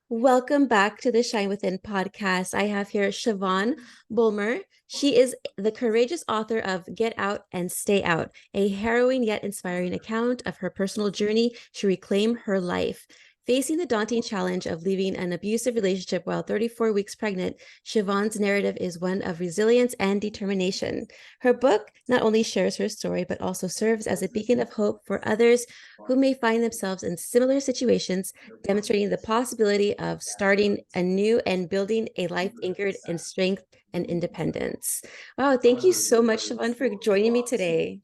Welcome back to the Shine Within podcast. I have here Shavonne Bulmer. She is the courageous author of Get Out and Stay Out, a harrowing yet inspiring account of her personal journey to reclaim her life. Facing the daunting challenge of leaving an abusive relationship while 34 weeks pregnant, Shavonne's narrative is one of resilience and determination. Her book not only shares her story, but also serves as a beacon of hope for others who may find themselves in similar situations, demonstrating the possibility of starting anew and building a life anchored in strength and independence. Wow, thank you so much, Shavonne, for joining me today.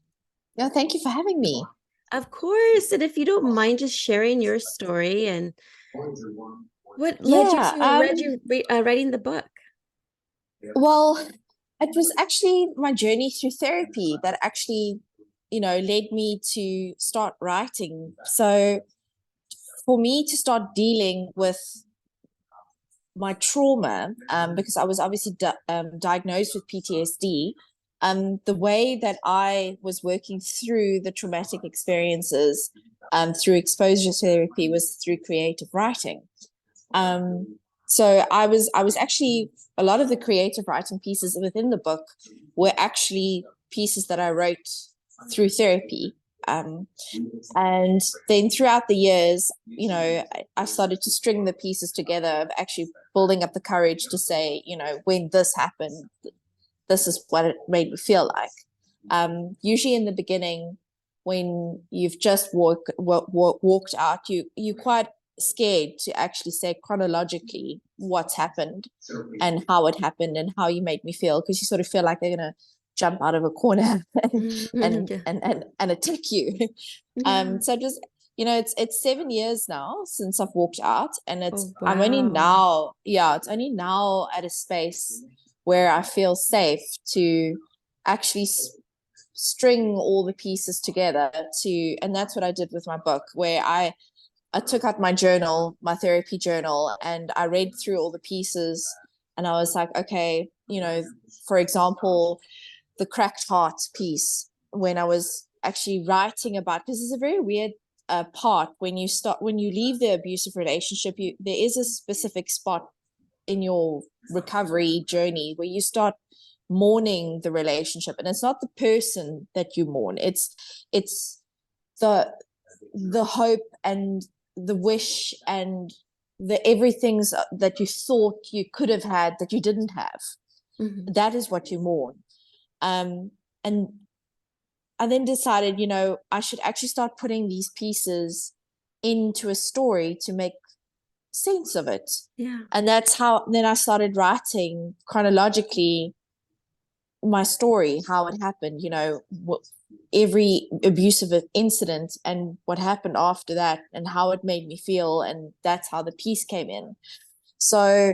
No, thank you for having me. Of course. And if you don't mind just sharing your story and what led you Yeah, to writing the book? well, it was actually my journey through therapy that actually, led me to start writing. So for me to start dealing with my trauma, because I was obviously diagnosed with PTSD, the way that I was working through the traumatic experiences through exposure therapy was through creative writing. So I was actually a lot of the creative writing pieces within the book were actually pieces that I wrote through therapy. Um, and then throughout the years, I started to string the pieces together of actually building up the courage to say, when this happened, this is what it made me feel like. Usually in the beginning, when you've just walked out, you quite scared to actually say chronologically what's happened and how it happened and how you made me feel, because you sort of feel like they're gonna jump out of a corner and Yeah. and attack you. Yeah. So just it's 7 years now since I've walked out, and Oh, I'm only wow. now, yeah, it's only now at a space where I feel safe to actually string all the pieces together and that's what I did with my book, where I took out my journal, my therapy journal, and I read through all the pieces. And I was like, okay, for example, the cracked heart piece, when I was actually writing about, because it's a very weird part when you leave the abusive relationship, there is a specific spot in your recovery journey where you start mourning the relationship, and it's not the person that you mourn, it's the hope and the wish and the everything's that you thought you could have had that you didn't have. Mhm. That is what you mourn. And I then decided, I should actually start putting these pieces into a story to make sense of it. Yeah. And that's how then I started writing chronologically my story, how it happened, every abusive incident and what happened after that and how it made me feel. And that's how the piece came in. So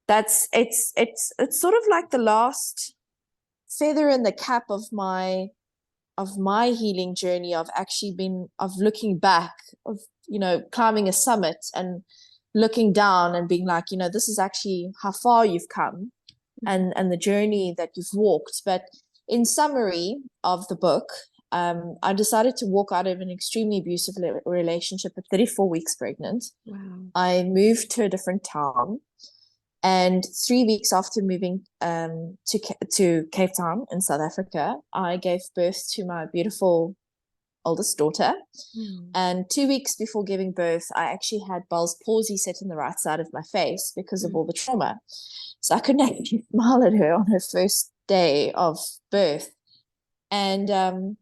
that's it's sort of like the last feather in the cap of my healing journey, of actually been of looking back, of climbing a summit and looking down and being like, this is actually how far you've come Mhm. and the journey that you've walked. But in summary of the book, I decided to walk out of an extremely abusive relationship at 34 weeks pregnant. Wow. I moved to a different town, and 3 weeks after moving to Cape Town in South Africa, I gave birth to my beautiful oldest daughter. Mm. And 2 weeks before giving birth, I actually had Bell's palsy set in the right side of my face because of Mm. all the trauma. So I couldn't actually smile at her on her first day of birth. And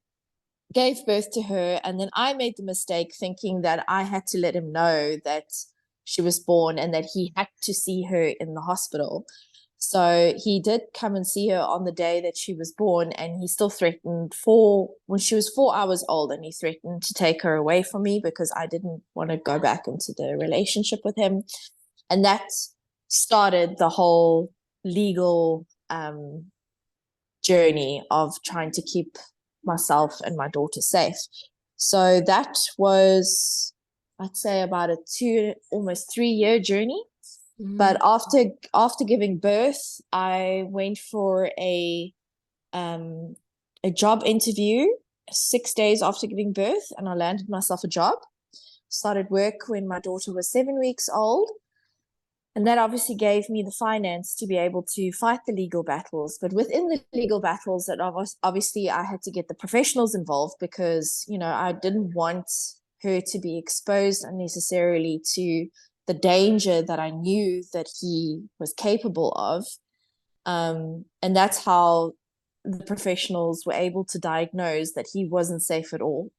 gave birth to her. And then I made the mistake thinking that I had to let him know that she was born and that he had to see her in the hospital. So he did come and see her on the day that she was born, and he still threatened when she was 4 hours old, and he threatened to take her away from me because I didn't want to go back into the relationship with him. And that started the whole legal journey of trying to keep myself and my daughter safe. So that was, I'd say, about a almost 3 year journey. But Mm. after giving birth, I went for um, a job interview 6 days after giving birth, and I landed myself a job. Started work when my daughter was 7 weeks old, And that obviously gave me the finance to be able to fight the legal battles. But within the legal battles, that obviously I had to get the professionals involved, because, I didn't want her to be exposed unnecessarily to the danger that I knew that he was capable of. And that's how the professionals were able to diagnose that he wasn't safe at all,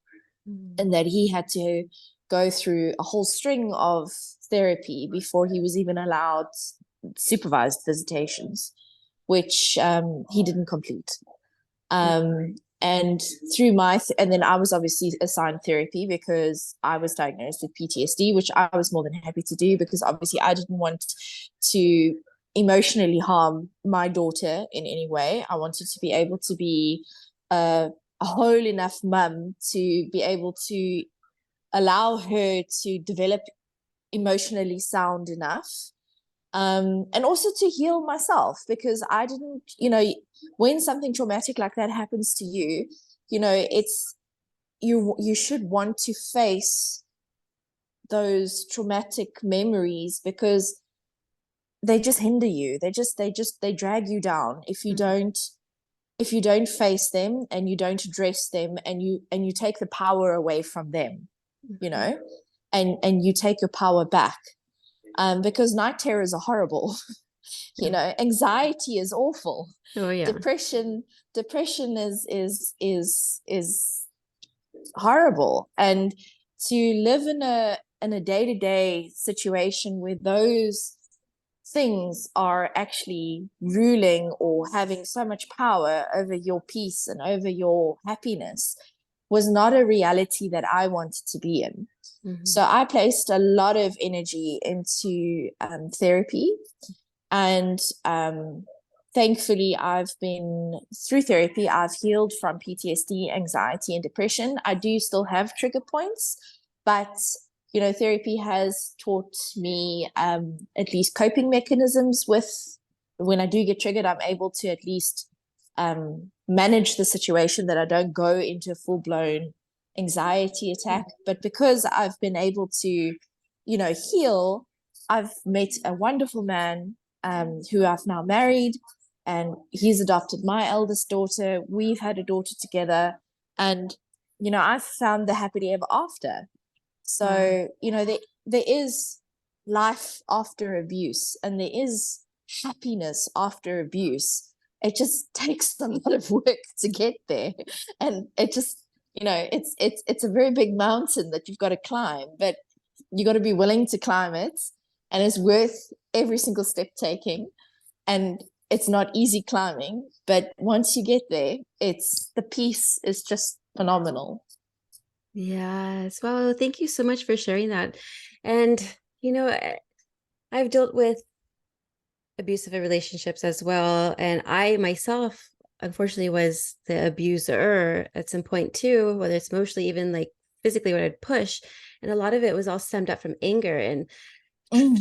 and that he had to go through a whole string of therapy before he was even allowed supervised visitations, which he didn't complete. And through and then I was obviously assigned therapy because I was diagnosed with PTSD, which I was more than happy to do, because obviously I didn't want to emotionally harm my daughter in any way. I wanted to be able to be a whole enough mum to be able to allow her to develop emotionally sound enough, and also to heal myself, because I didn't, when something traumatic like that happens to you, it's you should want to face those traumatic memories, because they just hinder you. They drag you down if you don't face them and you don't address them, and you take the power away from them, and you take your power back, because night terrors are horrible. Anxiety is awful. Oh yeah. Depression is horrible. And to live in a day-to-day situation where those things are actually ruling or having so much power over your peace and over your happiness was not a reality that I wanted to be in. So I placed a lot of energy into therapy, and thankfully through therapy, I've healed from PTSD, anxiety, and depression. I do still have trigger points, but therapy has taught me at least coping mechanisms with when I do get triggered. I'm able to at least manage the situation, that I don't go into a full-blown anxiety attack. But because I've been able to, heal, I've met a wonderful man who I've now married, and he's adopted my eldest daughter. We've had a daughter together, and I've found the happily ever after. So there is life after abuse, and there is happiness after abuse. It just takes a lot of work to get there, and it just it's a very big mountain that you've got to climb, but you got to be willing to climb it, and it's worth every single step taking. And it's not easy climbing, but once you get there, the peace is just phenomenal. Yes. Well, thank you so much for sharing that. And, I've dealt with abusive relationships as well. And I myself, unfortunately, was the abuser at some point too, whether it's emotionally, even like physically, what I'd push. And a lot of it was all stemmed up from anger and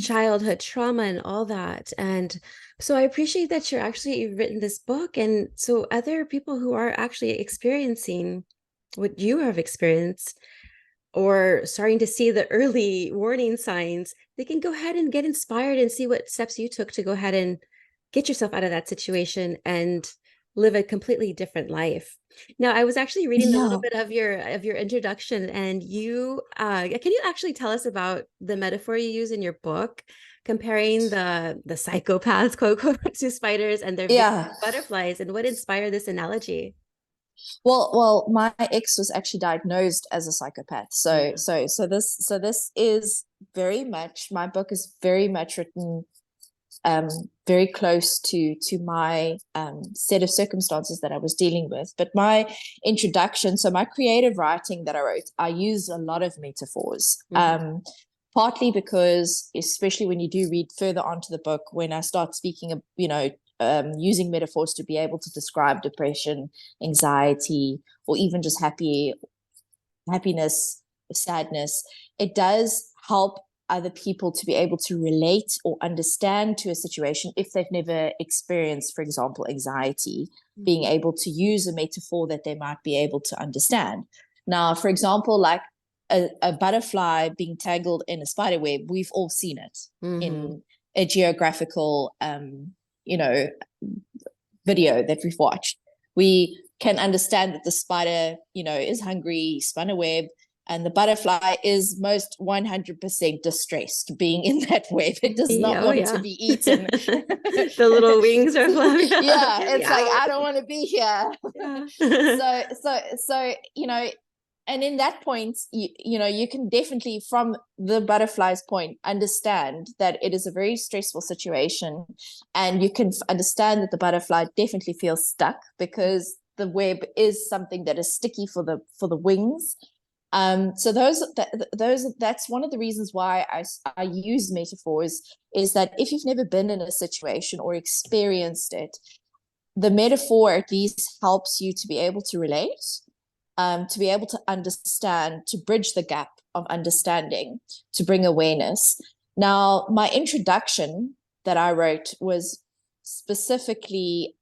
childhood trauma and all that. And so I appreciate that you've written this book. And so other people who are actually experiencing what you have experienced, or starting to see the early warning signs, they can go ahead and get inspired and see what steps you took to go ahead and get yourself out of that situation and live a completely different life. Now, I was actually reading a little bit of your introduction, and you can you actually tell us about the metaphor you use in your book, comparing the psychopaths, quote unquote, to spiders and their butterflies, and what inspired this analogy? Well, my ex was actually diagnosed as a psychopath. So this is very much, my book is very much written very close to my set of circumstances that I was dealing with. But my introduction, so my creative writing that I wrote, I use a lot of metaphors. Partly because, especially when you do read further onto the book, when I start speaking of, using metaphors to be able to describe depression, anxiety, or even just happiness, sadness, it does help other people to be able to relate or understand to a situation if they've never experienced, for example, anxiety, being able to use a metaphor that they might be able to understand. Now, for example, like a butterfly being tangled in a spider web, we've all seen it in a geographical, you know, video that we've watched, we can understand that the spider, you know, is hungry, spun a web, and the butterfly is most 100% distressed being in that web. It does not Yeah, oh want to yeah. be eaten. The little wings are flapping. Yeah, Get me it's like, out. I don't want to be here. Yeah. So, you know, and in that point, you know, you can definitely, from the butterfly's point, understand that it is a very stressful situation, and you can understand that the butterfly definitely feels stuck because the web is something that is sticky for the wings. So that's one of the reasons why I use metaphors, is that if you've never been in a situation or experienced it, the metaphor at least helps you to be able to relate, to be able to understand, to bridge the gap of understanding, to bring awareness. Now, my introduction that I wrote was specifically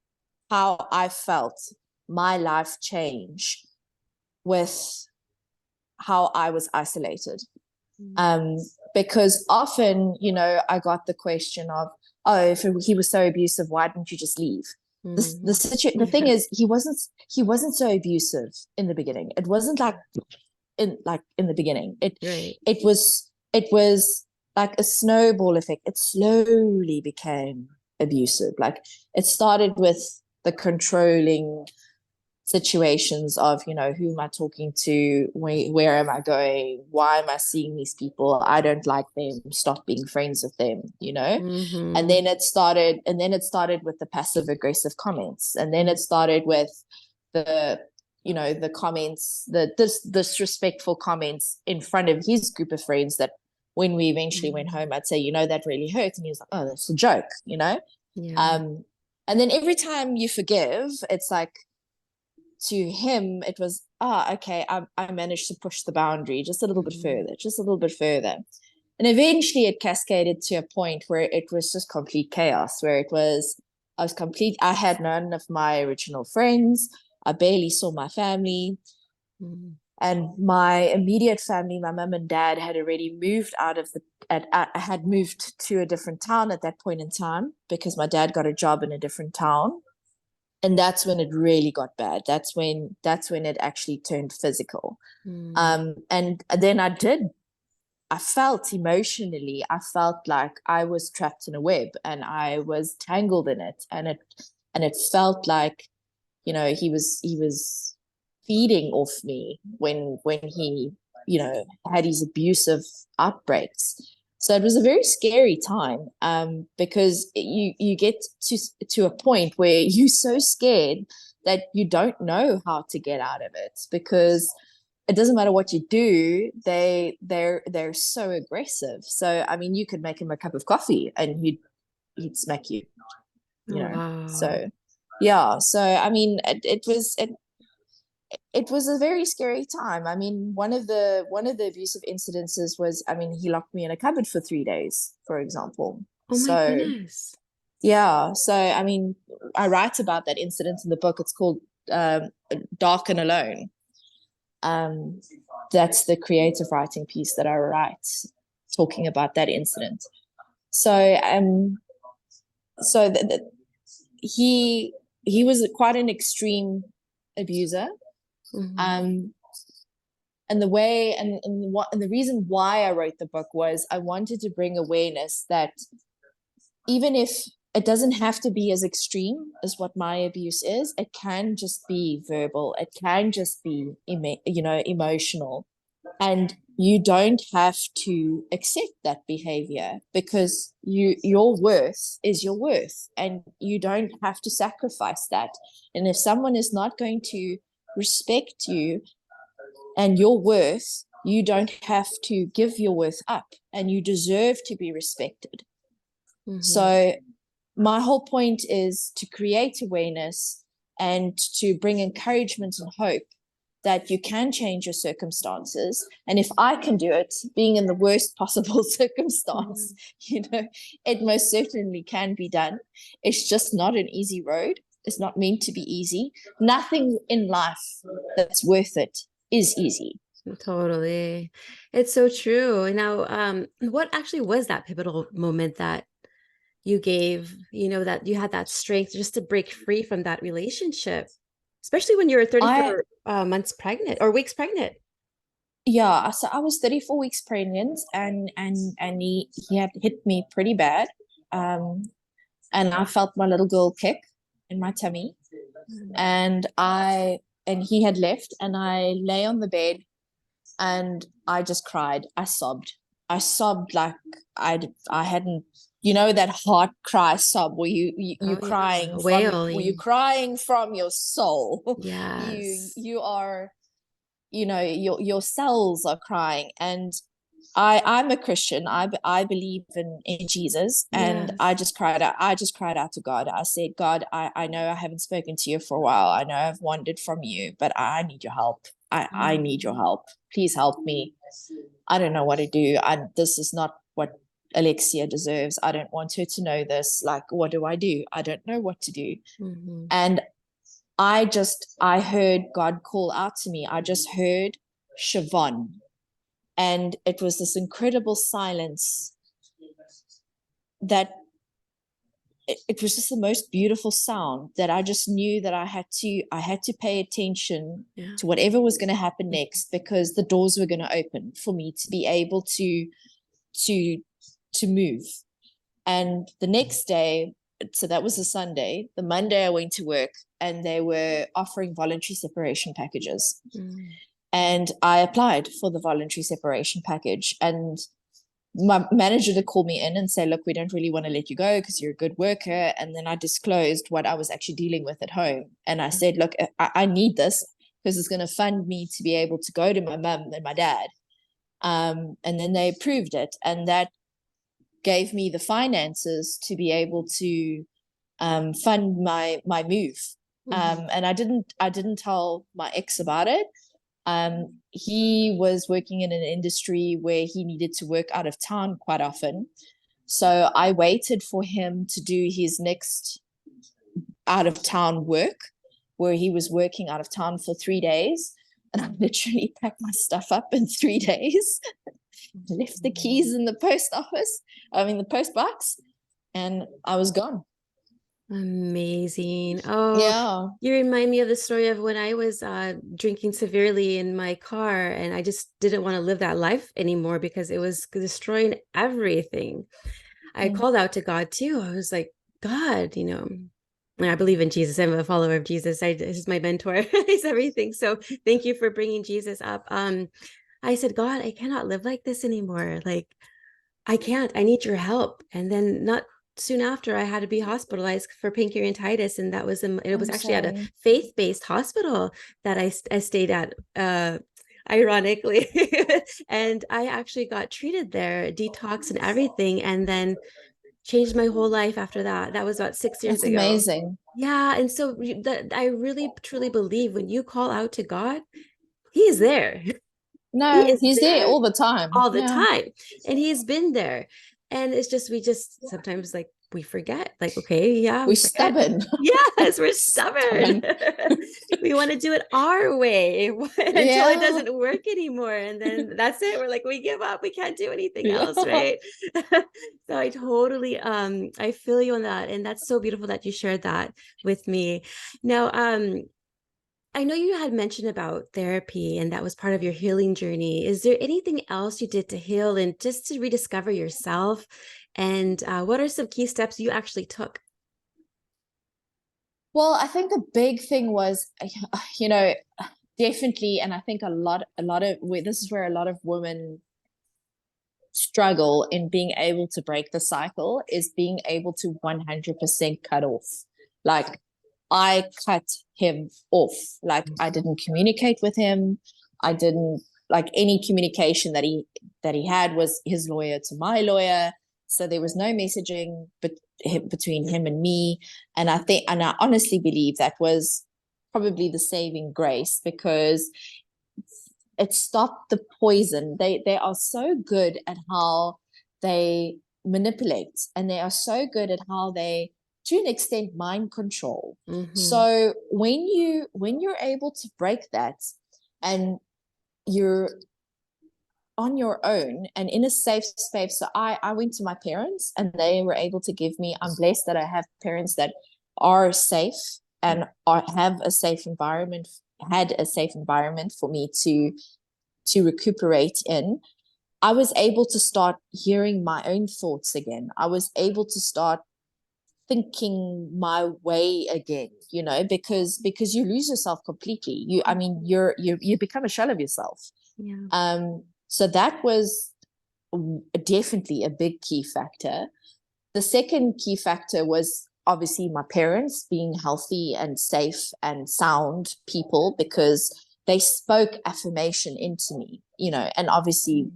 how I felt my life change with how I was isolated. Um, because often, you know, I got the question of, oh, if he was so abusive, why didn't you just leave? The thing is, he wasn't so abusive in the beginning. It wasn't like in the beginning. Right. It was like a snowball effect. It slowly became abusive. Like, it started with the controlling situations of, you know, who am I talking to, where am I going, why am I seeing these people, I don't like them, stop being friends with them, you know. And then it started with the passive aggressive comments, and then it started with the, you know, the comments, the disrespectful comments in front of his group of friends, that when we eventually went home, I'd say, you know, that really hurt, and he was like, oh, that's a joke, you know. Yeah. And then every time you forgive, it's like, to him it was, okay, I managed to push the boundary just a little bit further, just a little bit further. And eventually it cascaded to a point where it was just complete chaos, where I had none of my original friends, I barely saw my family. And my immediate family, my mum and dad, had already moved out of had moved to a different town at that point in time, because my dad got a job in a different town. And that's when it really got bad. That's when it actually turned physical. And then I felt emotionally, I felt like I was trapped in a web and I was tangled in it. And it felt like, you know, he was feeding off me when he, you know, had his abusive outbreaks. So it was a very scary time, because you get to a point where you're so scared that you don't know how to get out of it, because it doesn't matter what you do, they're so aggressive. So I mean, you could make him a cup of coffee and he'd smack you, you Oh, know. wow. So yeah, so I mean, it was a very scary time. I mean, one of the abusive incidences was, I mean, he locked me in a cupboard for 3 days, for example. Oh my So goodness. yeah, so I mean, I write about that incident in the book. It's called, Dark and Alone. That's the creative writing piece that I write, talking about that incident. So so he was quite an extreme abuser. Um, and the way and the reason why I wrote the book was I wanted to bring awareness that even if it doesn't have to be as extreme as what my abuse is, it can just be verbal, it can just be you know, emotional, and you don't have to accept that behavior, because your worth is your worth, and you don't have to sacrifice that. And if someone is not going to respect you and your worth, you don't have to give your worth up, and you deserve to be respected. So my whole point is to create awareness and to bring encouragement and hope that you can change your circumstances. And if I can do it, being in the worst possible circumstance, you know, it most certainly can be done. It's just not an easy road. It's not meant to be easy. Nothing in life that's worth it is easy. Totally. It's so true. Now, what actually was that pivotal moment that you gave, that you had that strength just to break free from that relationship, especially when you were I 34 months pregnant or weeks pregnant. Yeah, so I was 34 weeks pregnant, and he had hit me pretty bad. Um and I felt my little girl kick in my tummy, Mm. and he had left, and I lay on the bed, and I just cried. I sobbed like I hadn't, that heart cry sob where you Oh yeah, were you wailing. crying from your soul. you Yes. you are, your cells are crying. And I'm a Christian. I believe in Jesus, and Yes. I just cried out to God. I said, God, I know I haven't spoken to you for a while. I know I've wandered from you, but I need your help. I need your Mm. help. Please help me. I don't know what to do. This is not what Alexia deserves. I don't want her to know this. Like, what do? I don't know what to do. Mhm. And I heard God call out to me. I just heard Shavonne. And it was this incredible silence that it was just the most beautiful sound, that I just knew that I had to pay attention Yeah. to whatever was going to happen next, because the doors were going to open for me to be able to to move. And the next day, so that was a Sunday, the Monday I went to work, and they were offering voluntary separation packages. Mm. And I applied for the voluntary separation package. And my manager to call me in and say, look, we don't really want to let you go because you're a good worker. And then I disclosed what I was actually dealing with at home. And I said, look, I need this because it's going to fund me to be able to go to my mum and my dad. And then they approved it. And that gave me the finances to be able to fund my move. Mhm. And I didn't tell my ex about it. He was working in an industry where he needed to work out of town quite often. So I waited for him to do his next out of town work, where he was working out of town for 3 days. And I literally packed my stuff up in 3 days, left the keys in the post office, the post box, and I was gone. Amazing. Oh, Yeah. you remind me of the story of when I was drinking severely in my car, and I just didn't want to live that life anymore because it was destroying everything. I Mm. called out to God too. I was like, God, I believe in Jesus. I'm a follower of Jesus. He's my mentor. He's everything. So thank you for bringing Jesus up. I said, God, I cannot live like this anymore. Like, I can't. I need your help. And then not soon after, I had to be hospitalized for pancreatitis, and it was I'm actually at a sorry. faith-based hospital that I stayed at. Ironically, and I actually got treated there, detox and everything, and then changed my whole life after that. That was about 6 years That's ago. amazing. Yeah, and so I really truly believe when you call out to God, He's there. He No, is he's there there all the time. all the Yeah. time, and He's been there. And it's just we just sometimes like we forget. Like, okay, yeah, We're we forget. stubborn. Yes, we're stubborn. Stubborn. We want to do it our way until it Yeah. doesn't work anymore, and then that's it. We're like, we give up. We can't do anything else, Yeah. right? So I totally I feel you on that, and that's so beautiful that you shared that with me. Now, I know you had mentioned about therapy and that was part of your healing journey. Is there anything else you did to heal and just to rediscover yourself? And what are some key steps you actually took? Well, I think a big thing was, you know, definitely, and I think this is where a lot of women struggle in being able to break the cycle, is being able to 100% cut off. Like, I cut him off. Like, I didn't communicate with him. I didn't, like, any communication that he had was his lawyer to my lawyer. So there was no messaging between him and me. And I honestly believe that was probably the saving grace, because it stopped the poison. They are so good at how they manipulate, and they are so good at how they, to an extent, mind control. Mm-hmm. So when you're able to break that, and you're on your own and in a safe space. So I went to my parents and they were able to give me, I'm blessed that I have parents that are safe and have a safe environment, had a safe environment for me to recuperate in. I was able to start hearing my own thoughts again. I was able to start thinking my way again, because you lose yourself completely. You become a shell of yourself. Yeah. So that was definitely a big key factor. The second key factor was obviously my parents being healthy and safe and sound people, because they spoke affirmation into me, and obviously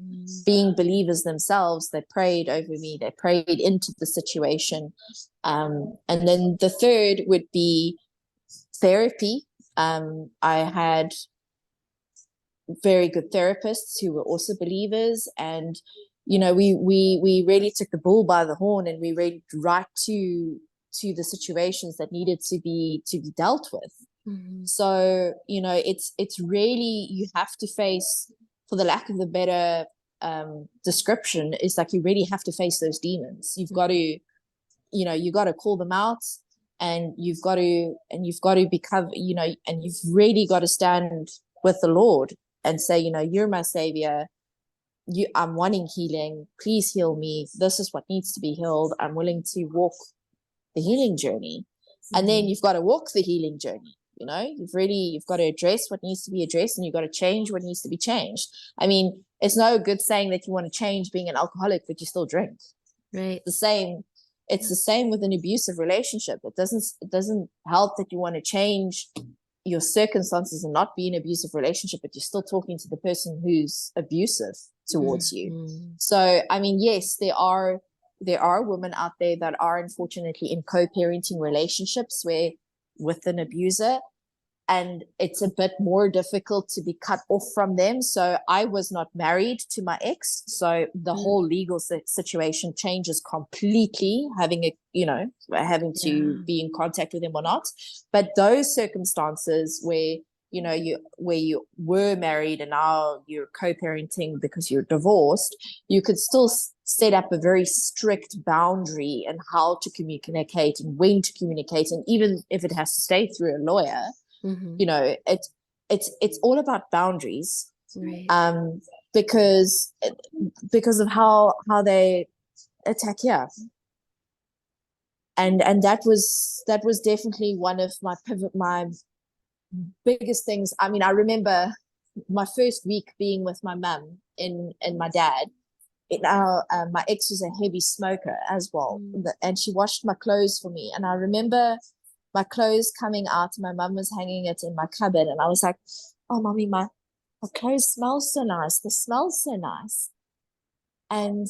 being believers themselves, they prayed over me, they prayed into the situation. And then the third would be therapy. I had very good therapists who were also believers, and we really took the bull by the horn, and we read right to the situations that needed to be dealt with. So it's really, you have to face, for the lack of a better description, is like you really have to face those demons. You've got to you got to call them out, and you've got to become, and you've really got to stand with the Lord and say, you're my savior. I'm wanting healing. Please heal me. This is what needs to be healed. I'm willing to walk the healing journey. And then you've got to walk the healing journey. You've got to address what needs to be addressed, and you've got to change what needs to be changed. I mean, it's no good saying that you want to change being an alcoholic, but you still drink. Right. It's the same with an abusive relationship. It doesn't help that you want to change your circumstances and not be in an abusive relationship, but you're still talking to the person who's abusive towards you. So, I mean, yes, there are women out there that are unfortunately in co-parenting relationships with an abuser, and it's a bit more difficult to be cut off from them. So I was not married to my ex, so the whole legal situation changes completely, having to be in contact with him or not. But those circumstances where you were married and now you're co-parenting because you're divorced, you could still set up a very strict boundary and how to communicate and when to communicate, and even if it has to stay through a lawyer. It's all about boundaries, right? Because of how they attack here, and that was definitely one of my biggest things. I mean, I remember my first week being with my mum and my dad. My ex was a heavy smoker as well, and she washed my clothes for me, and I remember my clothes coming out, my mum was hanging it in my cupboard, and I was like, oh mommy, my clothes smell so nice, they smell so nice. And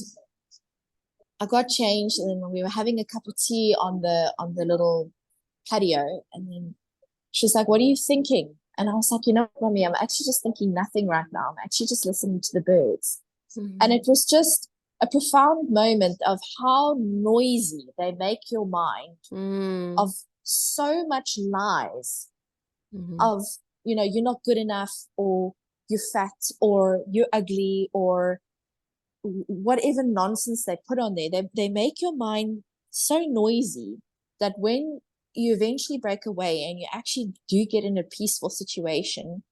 I got changed, and then we were having a cup of tea on the little patio, and then she's like, what are you thinking? And I was like, mommy, I'm actually just thinking nothing right now. I'm actually just listening to the birds. And it was just a profound moment of how noisy they make your mind, of so much lies, of you're not good enough, or you're fat, or you're ugly, or whatever nonsense they put on there. They make your mind so noisy that when you eventually break away and you actually do get in a peaceful situation,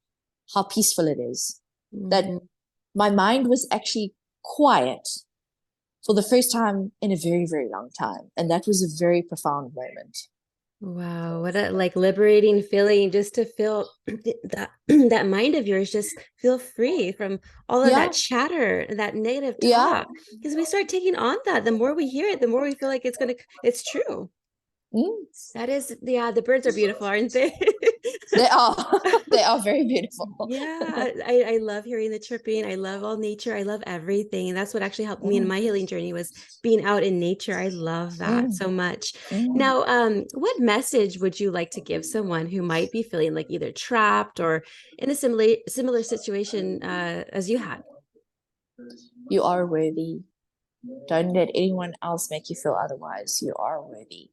how peaceful it is. That my mind was actually quiet for the first time in a very, very long time. And that was a very profound moment. Wow, what a liberating feeling, just to feel that that mind of yours just feel free from all of that chatter, that negative talk. Because we start taking on that. The more we hear it, the more we feel like it's true. That is, the birds are beautiful, aren't they? They are. They are very beautiful. Yeah, I love hearing the chirping. I love all nature. I love everything. And that's what actually helped me in my healing journey, was being out in nature. I love that so much. Now, what message would you like to give someone who might be feeling like either trapped or in a similar situation as you had? You are worthy. Don't let anyone else make you feel otherwise. You are worthy.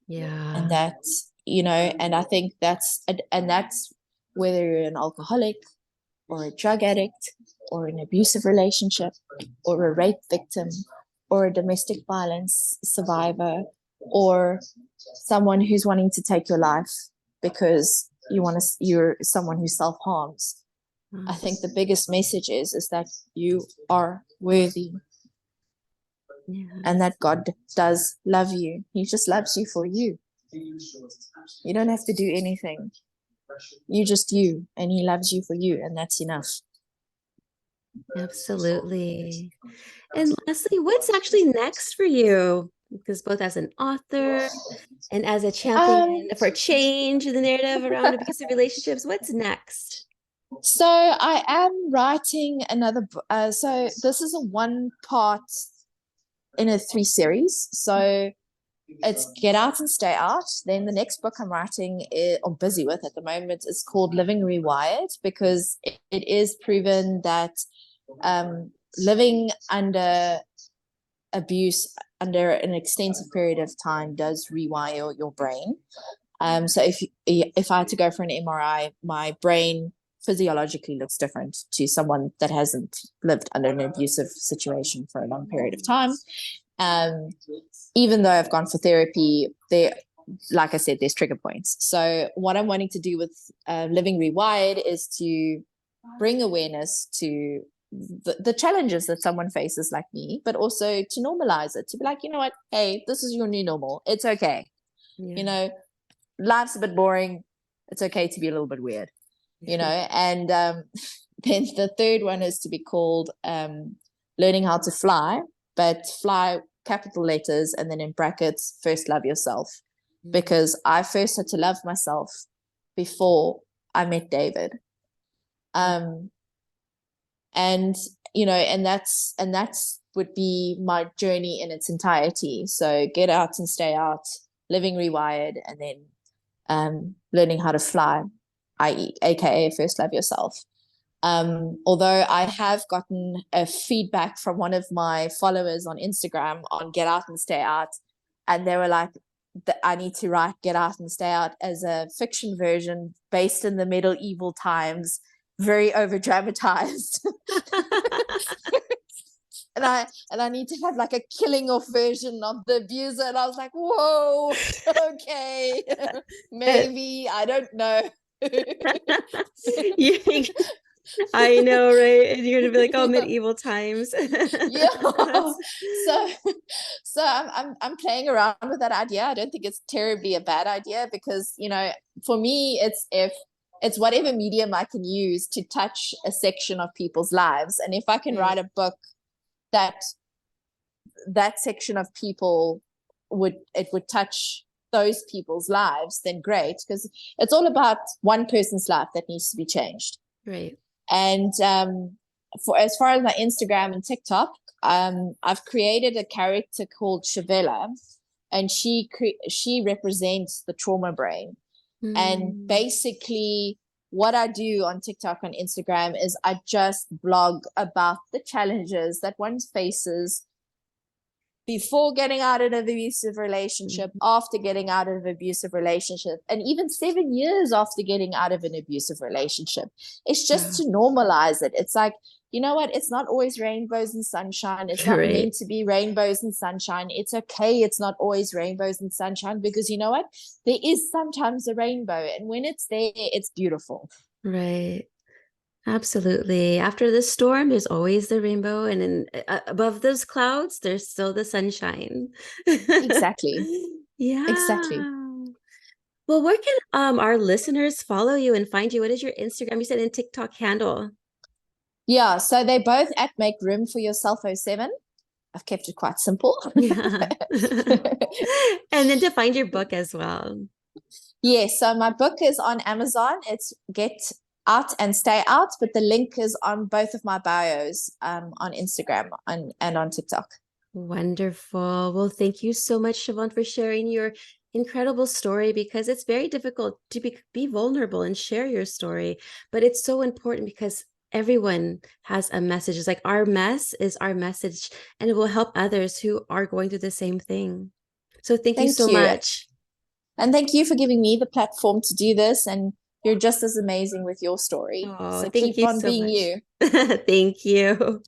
Yeah. And that's, and I think that's whether you're an alcoholic, or a drug addict or an abusive relationship or a rape victim or a domestic violence survivor or someone who's wanting to take your life because you're someone who self-harms. I think the biggest message is that you are worthy. Yeah. And that God does love you. He just loves you for you. You don't have to do anything. You just you, and he loves you for you, and that's enough. Absolutely. And lastly, what's actually next for you? Because both as an author and as a champion for change in the narrative around abusive relationships, what's next? So I am writing another. So this is a one part in a 3 series. So it's Get Out and Stay Out. Then the next book I'm writing or busy with at the moment is called Living Rewired, because it is proven that living under abuse under an extensive period of time does rewire your brain. So if I had to go for an MRI, my brain physiologically looks different to someone that hasn't lived under an abusive situation for a long period of time. Even though I've gone for therapy, like I said, there's trigger points. So what I'm wanting to do with Living Rewired is to bring awareness to the challenges that someone faces like me, but also to normalize it, to be like, you know what, hey, this is your new normal. It's okay. Yeah. You know, life's a bit boring. It's okay to be a little bit weird, you know. And then the third one is to be called Learning How to Fly, but fly capital letters and then in brackets, first love yourself. Because I first had to love myself before I met David. And you know, and that's would be my journey in its entirety. So Get Out and Stay Out, Living Rewired, and then Learning How to Fly, i.e. aka First Love Yourself. Although I have gotten a feedback from one of my followers on Instagram on Get Out and Stay Out, and they were like, I need to write Get Out and Stay Out as a fiction version based in the medieval times, very over dramatized. and I need to have like a killing off version of the abuser. And I was like, whoa, okay, maybe, I don't know. I know, right? And you're gonna be like, oh, medieval times. Yeah. So I'm playing around with that idea. I don't think it's terribly a bad idea, because, you know, for me, it's whatever medium I can use to touch a section of people's lives. And if I can write a book that section of people would touch those people's lives, then great, because it's all about one person's life that needs to be changed. Right. And for as far as my Instagram and TikTok, I've created a character called Shavella, and she represents the trauma brain. And basically what I do on TikTok and Instagram is I just blog about the challenges that one faces before getting out of an abusive relationship, after getting out of an abusive relationship, and even 7 years after getting out of an abusive relationship. It's just to normalize it. It's like, you know what? It's not always rainbows and sunshine. It's not meant to be rainbows and sunshine. It's okay. It's not always rainbows and sunshine, because you know what? There is sometimes a rainbow, and when it's there, it's beautiful. Right. Absolutely. After the storm, there's always the rainbow, and then above those clouds, there's still the sunshine. Exactly. Yeah. Exactly. Well, where can our listeners follow you and find you? What is your Instagram? You said in TikTok handle. Yeah, so they both at Make Room for Yourself 07. I've kept it quite simple. Yeah. And then to find your book as well. Yes, so my book is on Amazon. It's Get Out and Stay Out, but the link is on both of my bios on Instagram and on TikTok. Wonderful. Well, thank you so much, Shavonne, for sharing your incredible story, because it's very difficult to be vulnerable and share your story, but it's so important because everyone has a message. It's like our mess is our message, and it will help others who are going through the same thing. So thank you so much. And thank you for giving me the platform to do this. And You're just as amazing with your story. Oh, So thank keep you on so being much. you. Thank you.